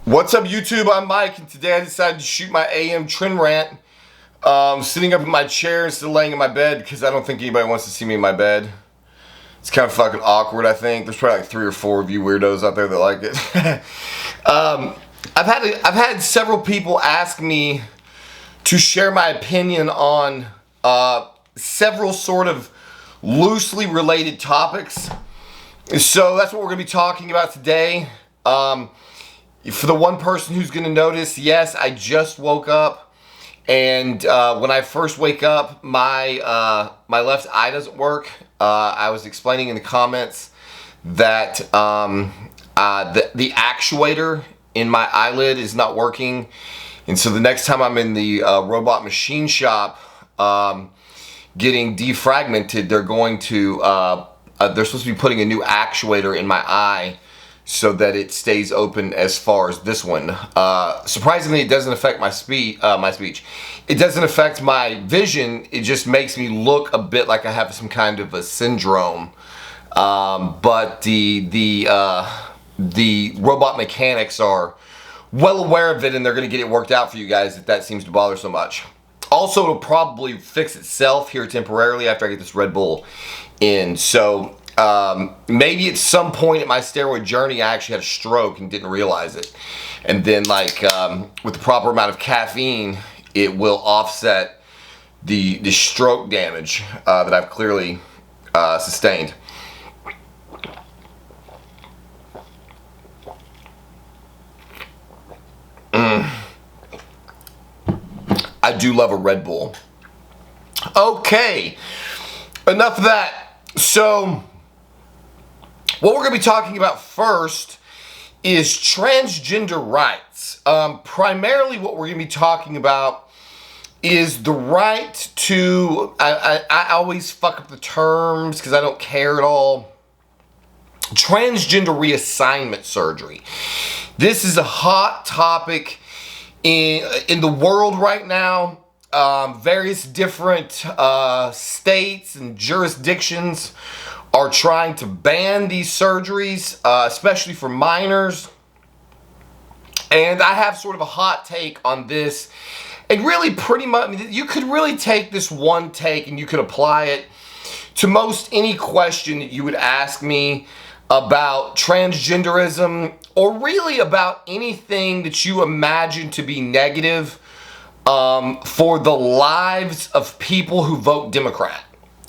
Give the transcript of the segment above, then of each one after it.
What's up, YouTube? I'm Mike, and today I decided to shoot my AM TREN rant. Sitting up in my chair instead of laying in my bed because I don't think anybody wants to see me in my bed. It's kind of fucking awkward, I think. There's probably like 3 or 4 of you weirdos out there that like it. I've had several people ask me to share my opinion on several sort of loosely related topics. So that's what we're going to be talking about today. For the one person who's going to notice, yes, I just woke up, and when I first wake up, my left eye doesn't work. I was explaining in the comments that the actuator in my eyelid is not working, and so the next time I'm in the robot machine shop getting defragmented, they're going to they're supposed to be putting a new actuator in my eye so that it stays open as far as this one. Surprisingly, it doesn't affect my speech. It doesn't affect my vision. It just makes me look a bit like I have some kind of a syndrome. But the robot mechanics are well aware of it, and they're going to get it worked out for you guys if that seems to bother so much. Also, it'll probably fix itself here temporarily after I get this Red Bull in. So maybe at some point in my steroid journey I actually had a stroke and didn't realize it, and then like with the proper amount of caffeine it will offset the stroke damage that I've clearly sustained. I do love a Red Bull. Okay, enough of that. So what we're going to be talking about first is transgender rights. Primarily what we're going to be talking about is the right to, I always fuck up the terms because I don't care at all, transgender reassignment surgery. This is a hot topic in the world right now. Various different states and jurisdictions are trying to ban these surgeries, especially for minors. And I have sort of a hot take on this. And really pretty much, you could really take this one take and you could apply it to most any question that you would ask me about transgenderism, or really about anything that you imagine to be negative for the lives of people who vote Democrat.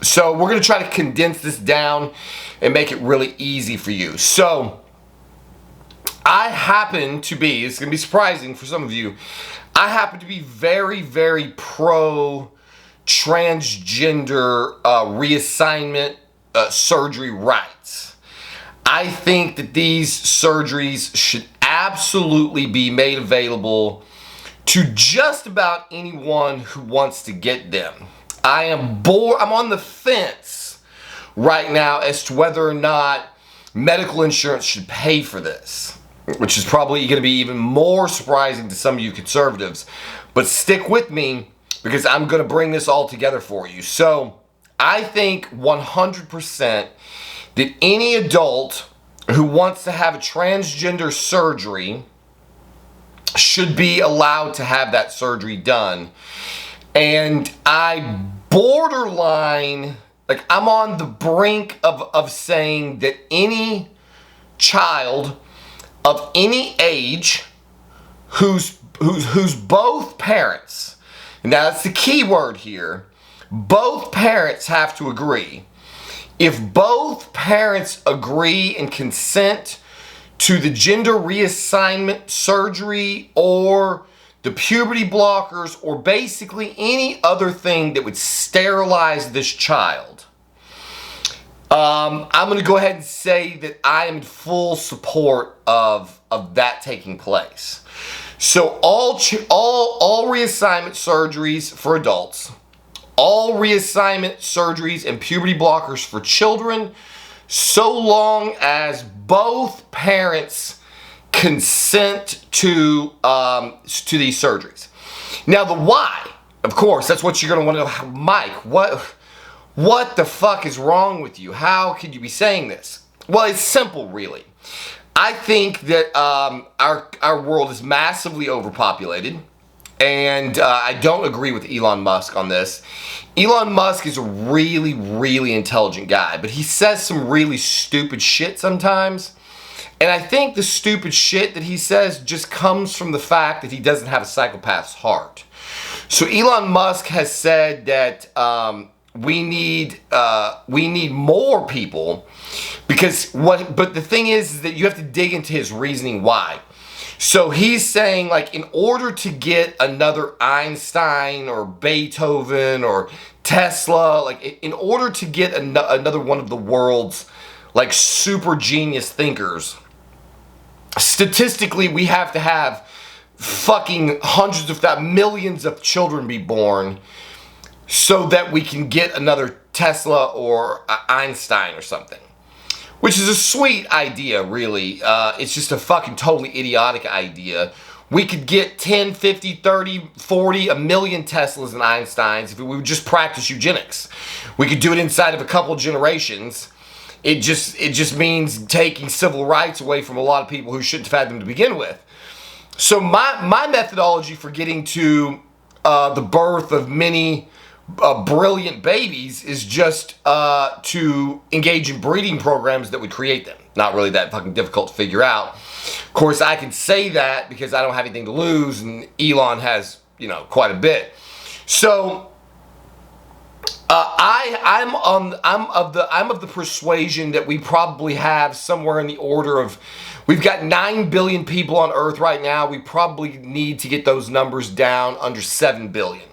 So we're going to try to condense this down and make it really easy for you. So I happen to be, it's going to be surprising for some of you, I happen to be very, very pro transgender reassignment surgery rights. I think that these surgeries should absolutely be made available to just about anyone who wants to get them. I am bored. I'm on the fence right now as to whether or not medical insurance should pay for this, which is probably going to be even more surprising to some of you conservatives. But stick with me because I'm going to bring this all together for you. So I think 100% that any adult who wants to have a transgender surgery should be allowed to have that surgery done. And I borderline, like I'm on the brink of saying that any child of any age who's both parents, and now that's the key word here, both parents have to agree. If both parents agree and consent to the gender reassignment surgery or the puberty blockers or basically any other thing that would sterilize this child, I'm going to go ahead and say that I am in full support of that taking place. So all reassignment surgeries for adults, all reassignment surgeries and puberty blockers for children, so long as both parents consent to these surgeries. Now the why, of course, that's what you're going to want to know. Mike, what the fuck is wrong with you? How could you be saying this? Well, it's simple, really. I think that our world is massively overpopulated, and I don't agree with Elon Musk on this. Elon Musk is a really, really intelligent guy, but he says some really stupid shit sometimes. And I think the stupid shit that he says just comes from the fact that he doesn't have a psychopath's heart. So Elon Musk has said that we need more people because but the thing is that you have to dig into his reasoning why. So he's saying, like, in order to get another Einstein or Beethoven or Tesla, like in order to get another one of the world's like super genius thinkers, statistically we have to have fucking hundreds if not millions of children be born so that we can get another Tesla or Einstein or something. Which is a sweet idea, really. It's just a fucking totally idiotic idea. We could get 10, 50, 30, 40, a million Teslas and Einsteins if we would just practice eugenics. We could do it inside of a couple generations. It just means taking civil rights away from a lot of people who shouldn't have had them to begin with. So my methodology for getting to the birth of many brilliant babies is just to engage in breeding programs that would create them. Not really that fucking difficult to figure out. Of course, I can say that because I don't have anything to lose, and Elon has, quite a bit. So I'm of the persuasion that we probably have somewhere in the order of, we've got 9 billion people on Earth right now. We probably need to get those numbers down under 7 billion.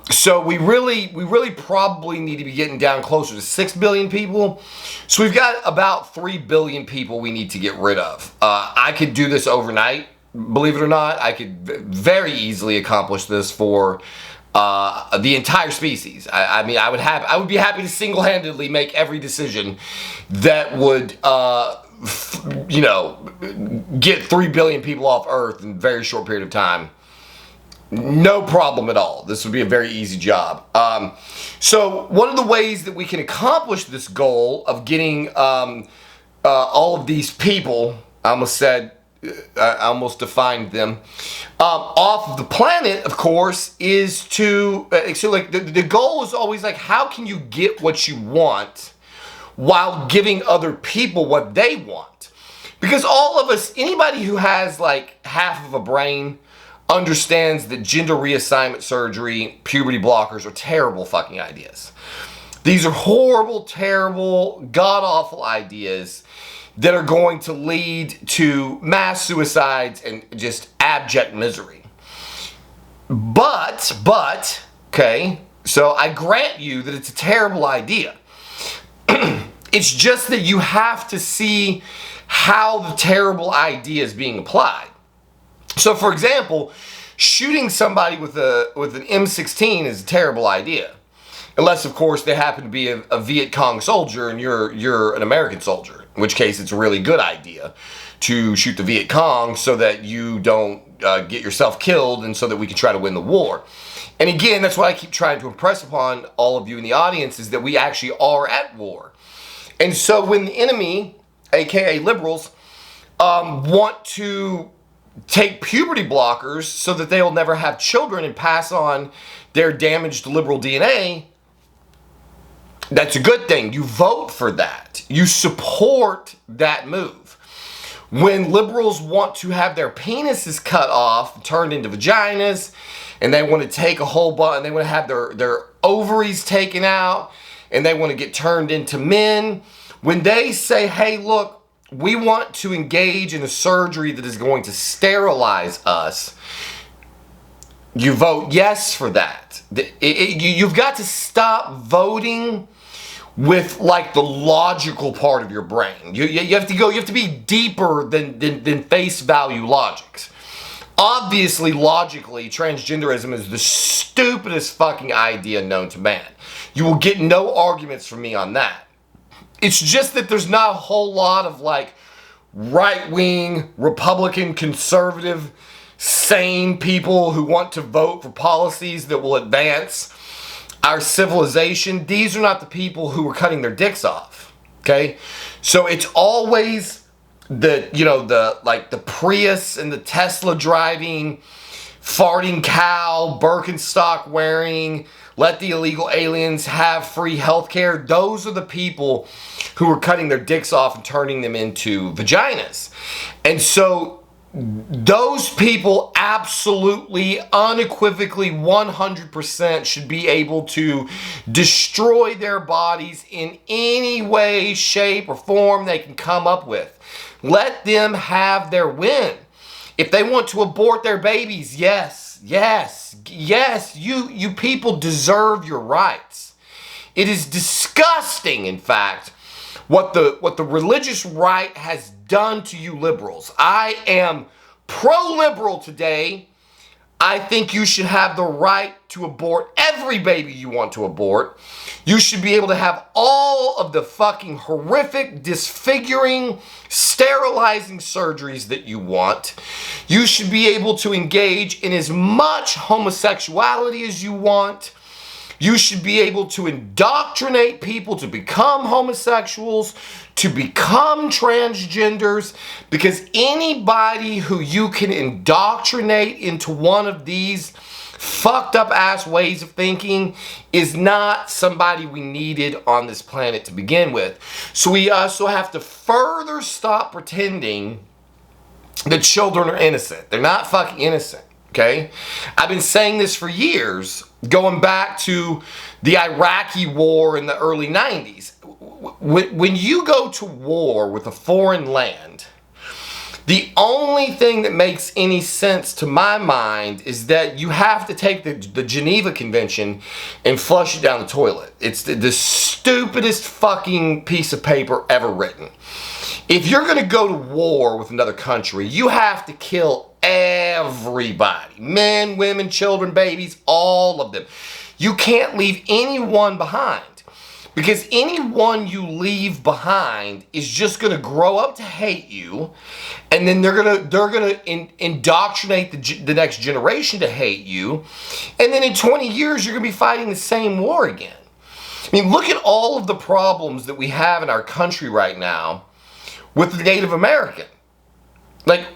So we really probably need to be getting down closer to 6 billion people. So we've got about 3 billion people we need to get rid of. I could do this overnight, believe it or not. I could very easily accomplish this for the entire species. I mean, I would be happy to single-handedly make every decision that would get 3 billion people off Earth in a very short period of time. No problem at all. This would be a very easy job. So one of the ways that we can accomplish this goal of getting all of these people, I almost defined them, off of the planet, of course, is to, so like the goal is always like, how can you get what you want while giving other people what they want? Because all of us, anybody who has like half of a brain understands that gender reassignment surgery, puberty blockers are terrible fucking ideas. These are horrible, terrible, god-awful ideas that are going to lead to mass suicides and just abject misery. But, okay, so I grant you that it's a terrible idea. It's just that you have to see how the terrible idea is being applied. So, for example, shooting somebody with an M16 is a terrible idea. Unless, of course, they happen to be a Viet Cong soldier and you're an American soldier. In which case, it's a really good idea to shoot the Viet Cong so that you don't get yourself killed and so that we can try to win the war. And again, that's what I keep trying to impress upon all of you in the audience, is that we actually are at war. And so when the enemy, aka liberals, want to take puberty blockers so that they will never have children and pass on their damaged liberal DNA, that's a good thing. You vote for that. You support that move. When liberals want to have their penises cut off, turned into vaginas, and they want to take a whole bunch, and they want to have their ovaries taken out, and they want to get turned into men, when they say, hey, look, we want to engage in a surgery that is going to sterilize us, you vote yes for that. You've got to stop voting with like the logical part of your brain. You have to be deeper than face value logics. Obviously, logically, transgenderism is the stupidest fucking idea known to man. You will get no arguments from me on that. It's just that there's not a whole lot of like right-wing, Republican, conservative, sane people who want to vote for policies that will advance our civilization. These are not the people who are cutting their dicks off, okay? So it's always the Prius and the Tesla driving, farting cow, Birkenstock wearing, let the illegal aliens have free healthcare. Those are the people who are cutting their dicks off and turning them into vaginas. And so those people absolutely, unequivocally, 100% should be able to destroy their bodies in any way, shape, or form they can come up with. Let them have their win. If they want to abort their babies, yes, you people deserve your rights. It is disgusting, in fact, what the religious right has done to you liberals. I am pro-liberal today. I think you should have the right to abort every baby you want to abort. You should be able to have all of the fucking horrific, disfiguring, sterilizing surgeries that you want. You should be able to engage in as much homosexuality as you want. You should be able to indoctrinate people to become homosexuals, to become transgenders, because anybody who you can indoctrinate into one of these fucked up ass ways of thinking is not somebody we needed on this planet to begin with. So we also have to further stop pretending that children are innocent. They're not fucking innocent. Okay? I've been saying this for years, going back to the Iraqi war in the early 90s. When you go to war with a foreign land, the only thing that makes any sense to my mind is that you have to take the Geneva Convention and flush it down the toilet. It's the stupidest fucking piece of paper ever written. If you're going to go to war with another country, you have to kill everybody. Men, women, children, babies, all of them. You can't leave anyone behind. Because anyone you leave behind is just going to grow up to hate you, and then they're gonna indoctrinate the next generation to hate you, and then in 20 years you're going to be fighting the same war again. I mean, look at all of the problems that we have in our country right now with the Native American. Like,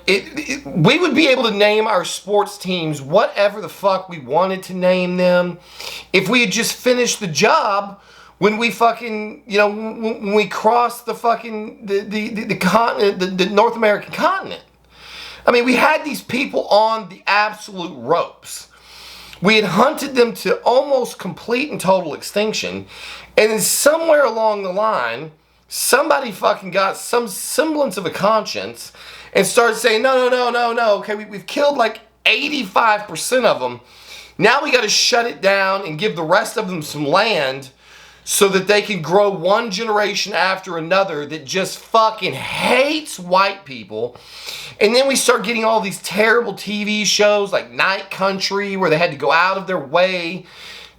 we would be able to name our sports teams whatever the fuck we wanted to name them if we had just finished the job when we fucking, when we crossed the fucking, the continent, the North American continent. I mean, we had these people on the absolute ropes. We had hunted them to almost complete and total extinction. And then somewhere along the line, somebody fucking got some semblance of a conscience and started saying, no. Okay, we've killed like 85% of them. Now we got to shut it down and give the rest of them some land so that they can grow one generation after another that just fucking hates white people. And then we start getting all these terrible TV shows like Night Country, where they had to go out of their way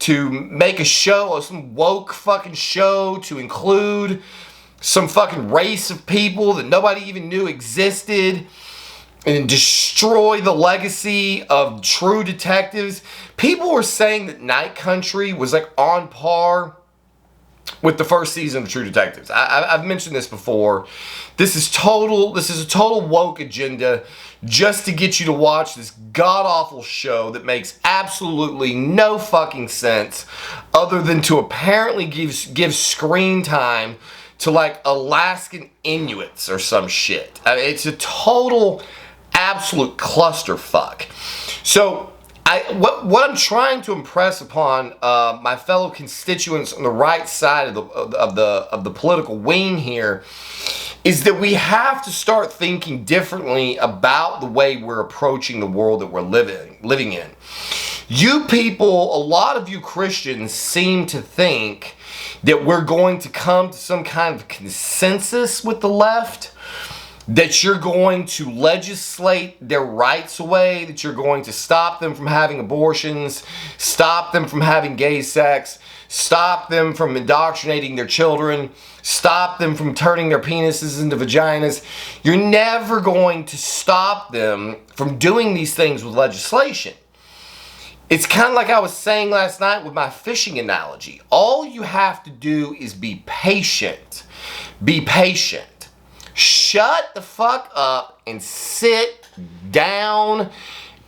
to make a show, some woke fucking show, to include some fucking race of people that nobody even knew existed, and destroy the legacy of True Detectives. People were saying that Night Country was like on par with the first season of True Detectives. I've mentioned this before. This is a total woke agenda just to get you to watch this god-awful show that makes absolutely no fucking sense, other than to apparently give screen time to like Alaskan Inuits or some shit. I mean, it's a total, absolute clusterfuck. So what I'm trying to impress upon my fellow constituents on the right side of the political wing here is that we have to start thinking differently about the way we're approaching the world that we're living in. You people, a lot of you Christians, seem to think that we're going to come to some kind of consensus with the left, that you're going to legislate their rights away, that you're going to stop them from having abortions, stop them from having gay sex, stop them from indoctrinating their children, stop them from turning their penises into vaginas. You're never going to stop them from doing these things with legislation. It's kind of like I was saying last night with my fishing analogy. All you have to do is be patient. Be patient. Shut the fuck up and sit down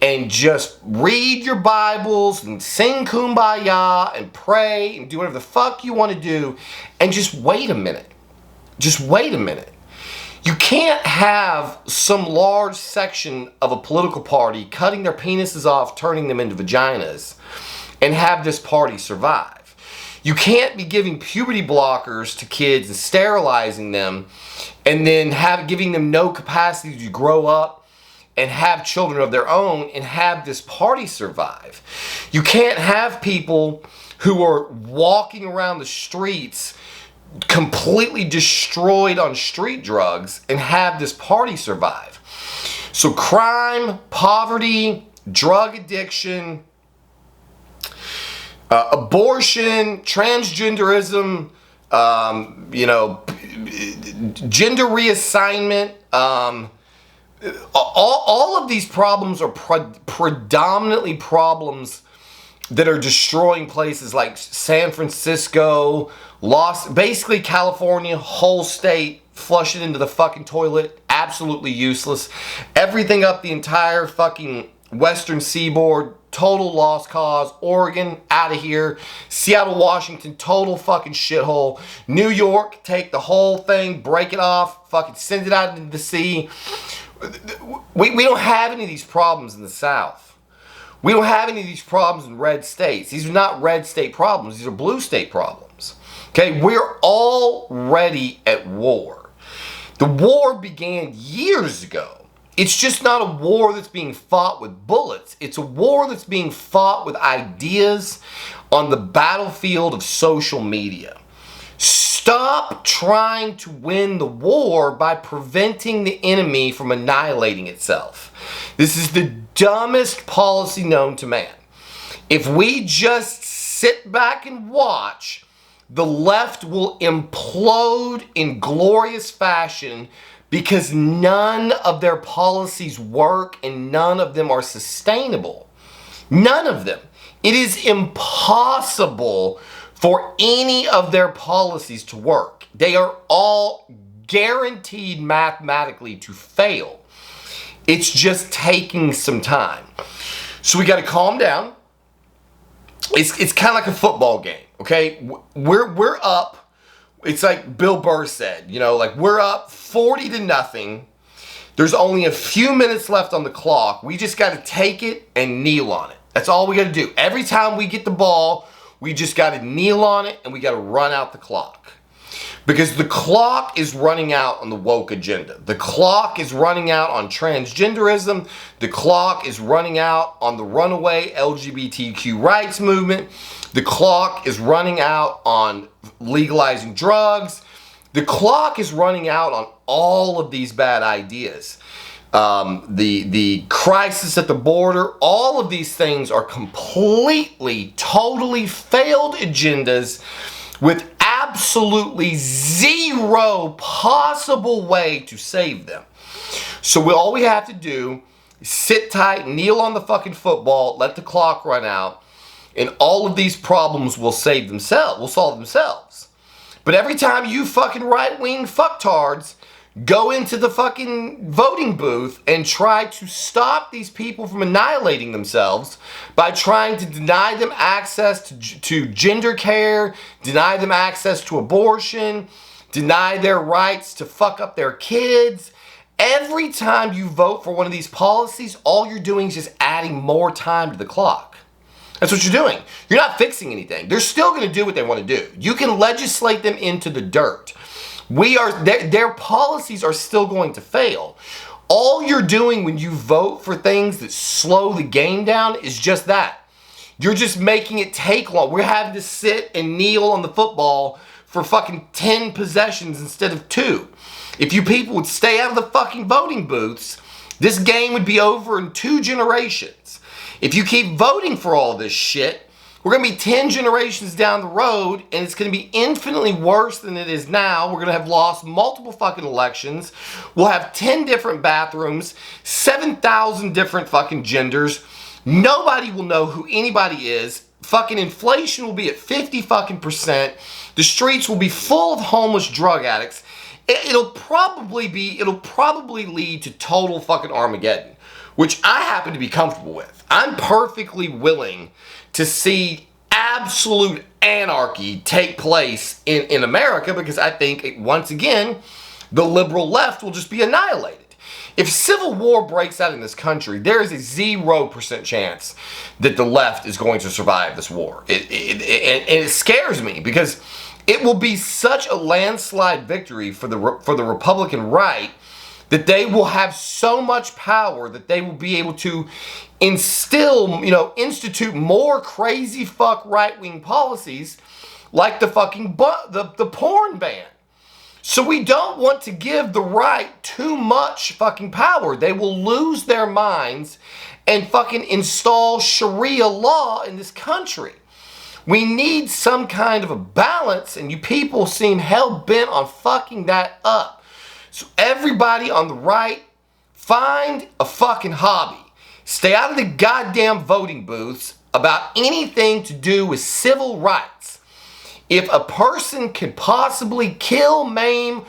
and just read your Bibles and sing Kumbaya and pray and do whatever the fuck you want to do, and just wait a minute. Just wait a minute. You can't have some large section of a political party cutting their penises off, turning them into vaginas, and have this party survive. You can't be giving puberty blockers to kids and sterilizing them and then giving them no capacity to grow up and have children of their own and have this party survive. You can't have people who are walking around the streets completely destroyed on street drugs and have this party survive. So crime, poverty, drug addiction, abortion, transgenderism, gender reassignment, all of these problems are predominantly problems that are destroying places like San Francisco, basically California, whole state, flush it into the fucking toilet, absolutely useless. Everything up the entire fucking western seaboard, total lost cause. Oregon, out of here. Seattle, Washington, total fucking shithole. New York, take the whole thing, break it off, fucking send it out into the sea. We don't have any of these problems in the South. We don't have any of these problems in red states. These are not red state problems. These are blue state problems. Okay, we're already at war. The war began years ago. It's just not a war that's being fought with bullets. It's a war that's being fought with ideas on the battlefield of social media. Stop trying to win the war by preventing the enemy from annihilating itself. This is the dumbest policy known to man. If we just sit back and watch, the left will implode in glorious fashion because none of their policies work and none of them are sustainable. None of them. It is impossible for any of their policies to work. They are all guaranteed mathematically to fail. It's just taking some time. So we got to calm down. It's kind of like a football game, okay? We're up. It's like Bill Burr said, like we're up 40-0. There's only a few minutes left on the clock. We just got to take it and kneel on it. That's all we got to do. Every time we get the ball, we just got to kneel on it and we got to run out the clock. Because the clock is running out on the woke agenda. The clock is running out on transgenderism. The clock is running out on the runaway LGBTQ rights movement. The clock is running out on legalizing drugs. The clock is running out on all of these bad ideas. The crisis at the border, all of these things are completely, totally failed agendas with absolutely zero possible way to save them. So all we have to do is sit tight, kneel on the fucking football, let the clock run out, and all of these problems will solve themselves. But every time you fucking right-wing fucktards go into the fucking voting booth and try to stop these people from annihilating themselves by trying to deny them access to gender care, deny them access to abortion, deny their rights to fuck up their kids. Every time you vote for one of these policies, all you're doing is just adding more time to the clock. That's what you're doing. You're not fixing anything. They're still going to do what they want to do. You can legislate them into the dirt. Their policies are still going to fail. All you're doing when you vote for things that slow the game down is just that. You're just making it take long. We're having to sit and kneel on the football for fucking 10 possessions instead of 2. If you people would stay out of the fucking voting booths, this game would be over in 2 generations. If you keep voting for all this shit, we're going to be 10 generations down the road, and it's going to be infinitely worse than it is now. We're going to have lost multiple fucking elections. We'll have 10 different bathrooms, 7,000 different fucking genders. Nobody will know who anybody is. Fucking inflation will be at 50 fucking %. The streets will be full of homeless drug addicts. it'll probably lead to total fucking Armageddon, which I happen to be comfortable with. I'm perfectly willing to see absolute anarchy take place in America, because I think, once again, the liberal left will just be annihilated. If civil war breaks out in this country, there is a 0% chance that the left is going to survive this war. And it scares me, because it will be such a landslide victory for the Republican right that they will have so much power that they will be able to institute more crazy fuck right-wing policies like the fucking the porn ban. So we don't want to give the right too much fucking power. They will lose their minds and fucking install Sharia law in this country. We need some kind of a balance, and you people seem hell-bent on fucking that up. So everybody on the right, find a fucking hobby. Stay out of the goddamn voting booths about anything to do with civil rights. If a person can possibly kill, maim,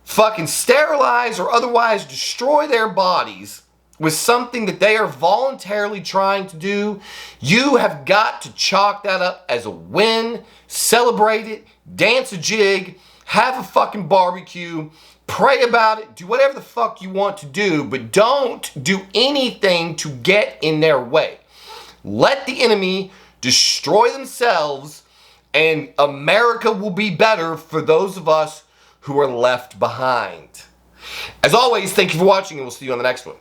fucking sterilize, or otherwise destroy their bodies with something that they are voluntarily trying to do, you have got to chalk that up as a win, celebrate it, dance a jig, have a fucking barbecue, pray about it, do whatever the fuck you want to do, but don't do anything to get in their way. Let the enemy destroy themselves, and America will be better for those of us who are left behind. As always, thank you for watching, and we'll see you on the next one.